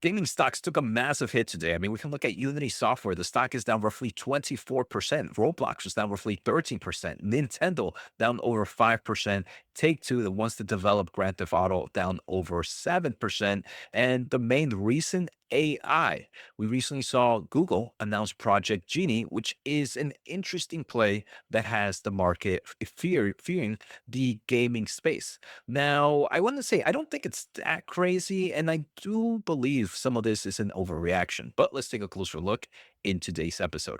Gaming stocks took a massive hit today. I mean, we can look at Unity Software. The stock is down roughly 24%. Roblox was down roughly 13%. Nintendo down over 5%. Take-Two, the ones that developed Grand Theft Auto, down over 7%. And the main reason, AI. We recently saw Google announce Project Genie, which is an interesting play that has the market fearing the gaming space. Now, I want to say I don't think it's that crazy, and I do believe some of this is an overreaction. But let's take a closer look in today's episode.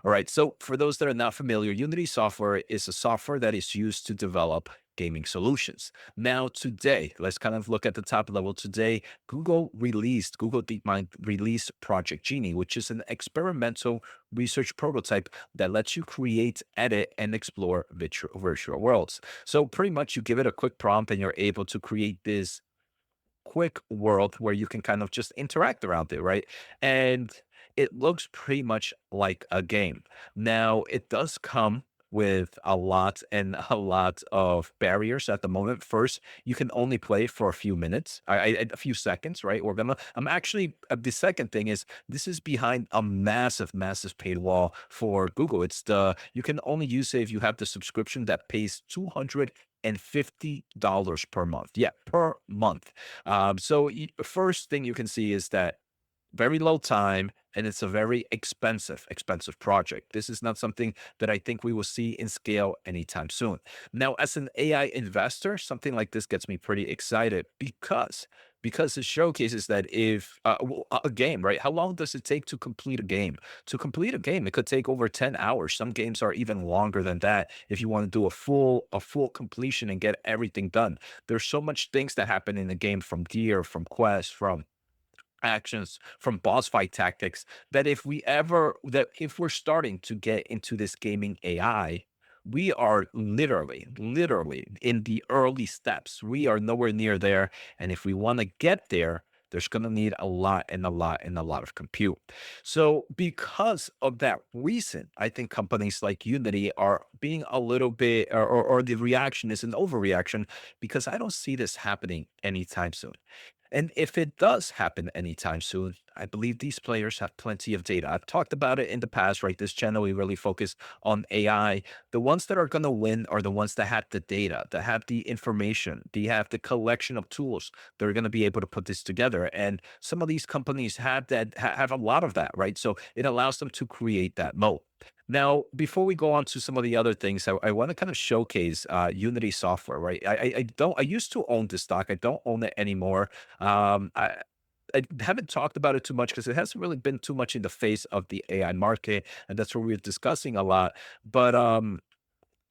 All right. So, for those that are not familiar, Unity software is a software that is used to develop gaming solutions. Now, today, let's kind of look at the top level. Today, Google DeepMind released Project Genie, which is an experimental research prototype that lets you create, edit, and explore virtual worlds. So, pretty much, you give it a quick prompt and you're able to create this quick world where you can kind of just interact around it, right? And it looks pretty much like a game. Now, it does come with a lot of barriers at the moment. First, you can only play for a few minutes, a few seconds, right? I'm actually, the second thing is this is behind a massive paywall for Google. You can only use it if you have the subscription that pays $250 per month. Yeah, per month. First thing you can see is that very low time and it's a very expensive project. This is not something that I think we will see in scale anytime soon. Now, as an AI investor, something like this gets me pretty excited because it showcases that if a game, right? How long does it take to complete a game? To complete a game, it could take over 10 hours. Some games are even longer than that if you want to do a full completion and get everything done. There's so much things that happen in the game, from gear, from quests, from actions, from boss fight tactics, that if we're starting to get into this gaming AI, we are literally in the early steps. We are nowhere near there. And if we want to get there, there's going to need a lot and a lot and a lot of compute. So, because of that reason, I think companies like Unity are being a little bit, or the reaction is an overreaction, because I don't see this happening anytime soon. And if it does happen anytime soon, I believe these players have plenty of data. I've talked about it in the past, right? This channel, we really focus on AI. The ones that are going to win are the ones that have the data, that have the information, they have the collection of tools. They're going to be able to put this together. And some of these companies have have a lot of that, right? So it allows them to create that moat. Now, before we go on to some of the other things, I want to kind of showcase Unity software, right? I used to own this stock. I don't own it anymore. Um, I, I haven't talked about it too much because it hasn't really been too much in the face of the AI market, and that's what we're discussing a lot. But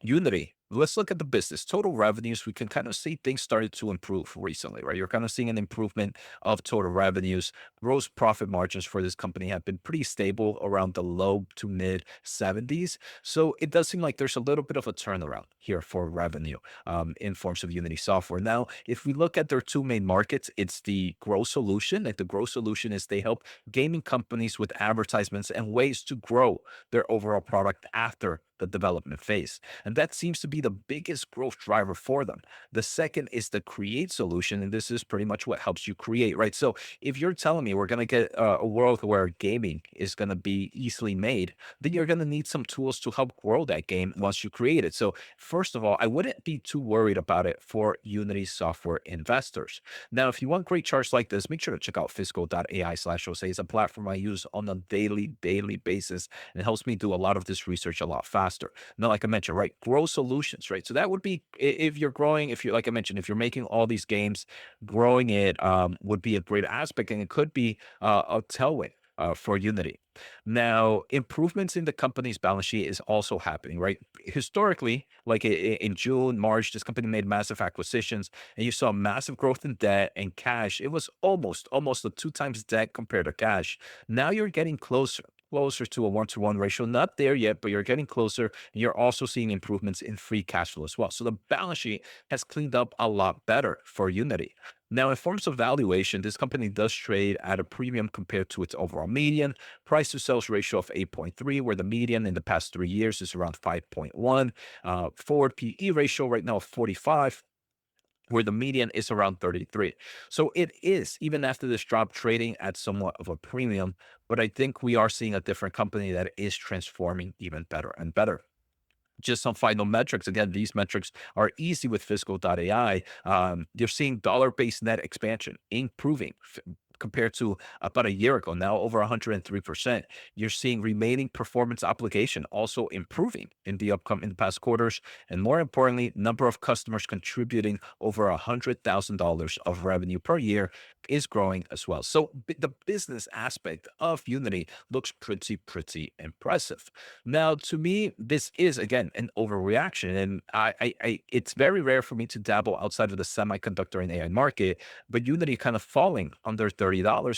Unity. Let's look at the business. Total revenues, we can kind of see things started to improve recently, right? You're kind of seeing an improvement of total revenues. Gross profit margins for this company have been pretty stable around the low to mid 70s. So it does seem like there's a little bit of a turnaround here for revenue in forms of Unity software. Now, if we look at their two main markets, it's the growth solution. And the growth solution is they help gaming companies with advertisements and ways to grow their overall product after the development phase. And that seems to be the biggest growth driver for them. The second is the create solution. And this is pretty much what helps you create, right? So if you're telling me we're going to get a world where gaming is going to be easily made, then you're going to need some tools to help grow that game once you create it. So first of all, I wouldn't be too worried about it for Unity software investors. Now, if you want great charts like this, make sure to check out fiscal.ai/Jose. It's a platform I use on a daily basis, and it helps me do a lot of this research a lot faster. Now, like I mentioned, right, grow solutions, right? So that would be, if you're growing, if you, like I mentioned, if you're making all these games, growing it would be a great aspect, and it could be a tailwind for Unity. Now, improvements in the company's balance sheet is also happening, right? Historically, like in June, March, this company made massive acquisitions, and you saw massive growth in debt and cash. It was almost a two times debt compared to cash. Now you're getting closer to a 1-to-1 ratio. Not there yet, but you're getting closer. And you're also seeing improvements in free cash flow as well. So the balance sheet has cleaned up a lot better for Unity. Now, in forms of valuation, this company does trade at a premium compared to its overall median. Price to sales ratio of 8.3, where the median in the past 3 years is around 5.1. Forward PE ratio right now of 45. where the median is around 33. So it is, even after this drop, trading at somewhat of a premium. But I think we are seeing a different company that is transforming even better and better. Just some final metrics. Again, these metrics are easy with Fiscal.ai. You're seeing dollar-based net expansion improving compared to about a year ago, now over 103%. You're seeing remaining performance obligation also improving in the past quarters. And more importantly, number of customers contributing over $100,000 of revenue per year is growing as well. So the business aspect of Unity looks pretty impressive. Now, to me, this is again an overreaction, and it's very rare for me to dabble outside of the semiconductor and AI market. But Unity kind of falling under $30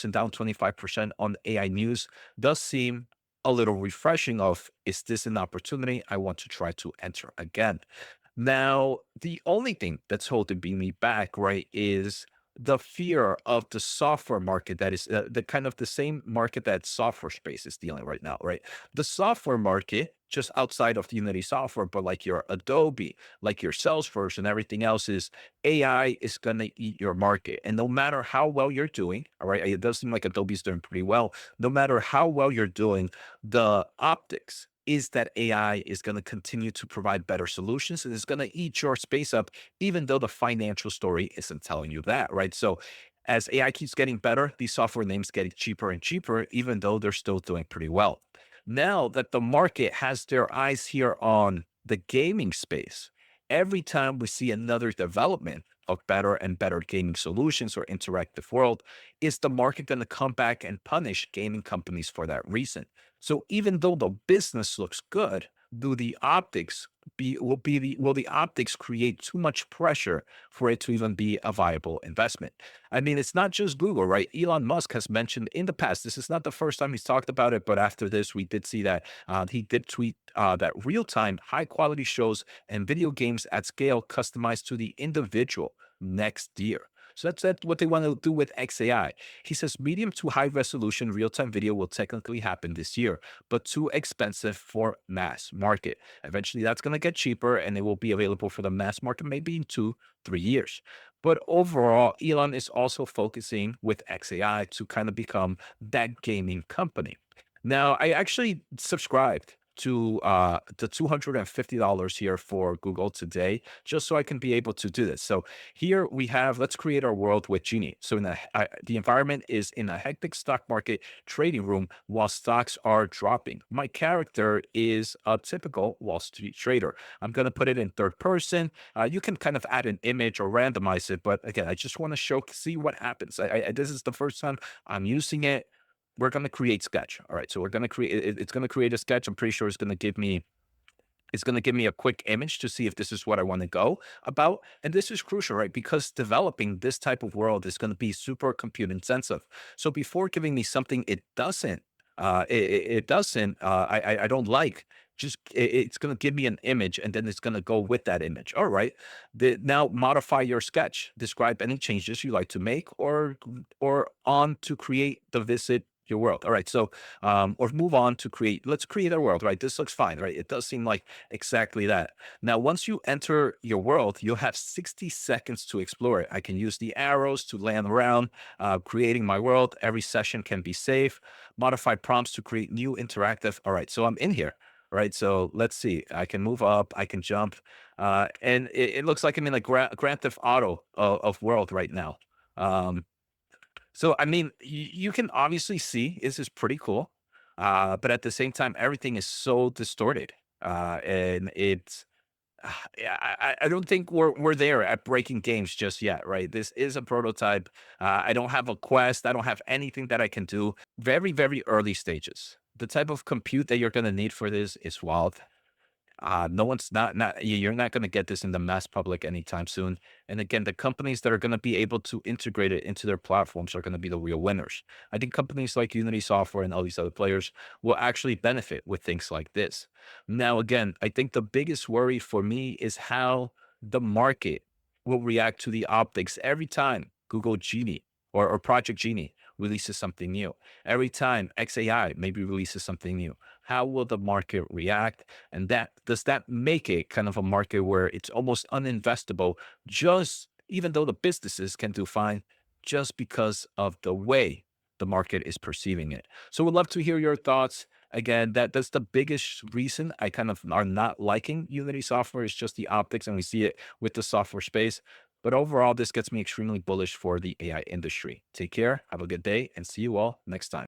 and down 25% on AI news does seem a little refreshing. Of, is this an opportunity I want to try to enter again? Now, the only thing that's holding me back, right, is the fear of the software market that is the kind of the same market that software space is dealing right now, right? The software market, just outside of the Unity software, but like your Adobe, like your Salesforce and everything else, is AI is going to eat your market. And no matter how well you're doing, all right, it does seem like Adobe's doing pretty well. No matter how well you're doing, the optics is that AI is going to continue to provide better solutions and it's going to eat your space up, even though the financial story isn't telling you that, right? So as AI keeps getting better, these software names get cheaper and cheaper, even though they're still doing pretty well. Now that the market has their eyes here on the gaming space, every time we see another development of better and better gaming solutions or interactive world, is the market going to come back and punish gaming companies for that reason? So even though the business looks good, do the optics will the optics create too much pressure for it to even be a viable investment? I mean, it's not just Google, right? Elon Musk has mentioned in the past, this is not the first time he's talked about it, but after this, we did see that he did tweet that real time, high quality shows and video games at scale customized to the individual next year. So that's what they want to do with XAI. He says medium to high resolution real time video will technically happen this year, but too expensive for mass market. Eventually, that's going to get cheaper and it will be available for the mass market maybe in 2, 3 years. But overall, Elon is also focusing with XAI to kind of become that gaming company. Now, I actually subscribed to the $250 here for Google today, just so I can be able to do this. So here we have, let's create our world with Genie. So the environment is in a hectic stock market trading room while stocks are dropping. My character is a typical Wall Street trader. I'm going to put it in third person. You can kind of add an image or randomize it, but again, I just want to see what happens. This is the first time I'm using it. We're going to create sketch. All right. So we're going to create, it's going to create a sketch. I'm pretty sure it's going to give me a quick image to see if this is what I want to go about. And this is crucial, right? Because developing this type of world is going to be super compute intensive. So before giving me something I don't like, it's going to give me an image and then it's going to go with that image. All right. Now modify your sketch. Describe any changes you like to make or on to create the visit your world. All right. So or move on to create. Let's create a world, right? This looks fine, right? It does seem like exactly that. Now, once you enter your world, you'll have 60 seconds to explore it. I can use the arrows to land around, creating my world. Every session can be saved. Modify prompts to create new interactive. All right. So I'm in here. Right. So let's see. I can move up. I can jump. And it looks like I'm in a Grand Theft Auto of world right now. Um, so, I mean, you can obviously see this is pretty cool, but at the same time, everything is so distorted, and it's yeah, I don't think we're there at breaking games just yet, right? This is a prototype. I don't have a quest. I don't have anything that I can do. Very early stages. The type of compute that you're going to need for this is wild. No one's you're not going to get this in the mass public anytime soon. And again, the companies that are going to be able to integrate it into their platforms are going to be the real winners. I think companies like Unity Software and all these other players will actually benefit with things like this. Now, again, I think the biggest worry for me is how the market will react to the optics every time Google Genie or Project Genie releases something new. Every time XAI maybe releases something new. How will the market react? And that make it kind of a market where it's almost uninvestable just even though the businesses can do fine just because of the way the market is perceiving it. So we'd love to hear your thoughts. Again, that's the biggest reason I kind of are not liking Unity software is just the optics, and we see it with the software space. But overall, this gets me extremely bullish for the AI industry. Take care, have a good day, and see you all next time.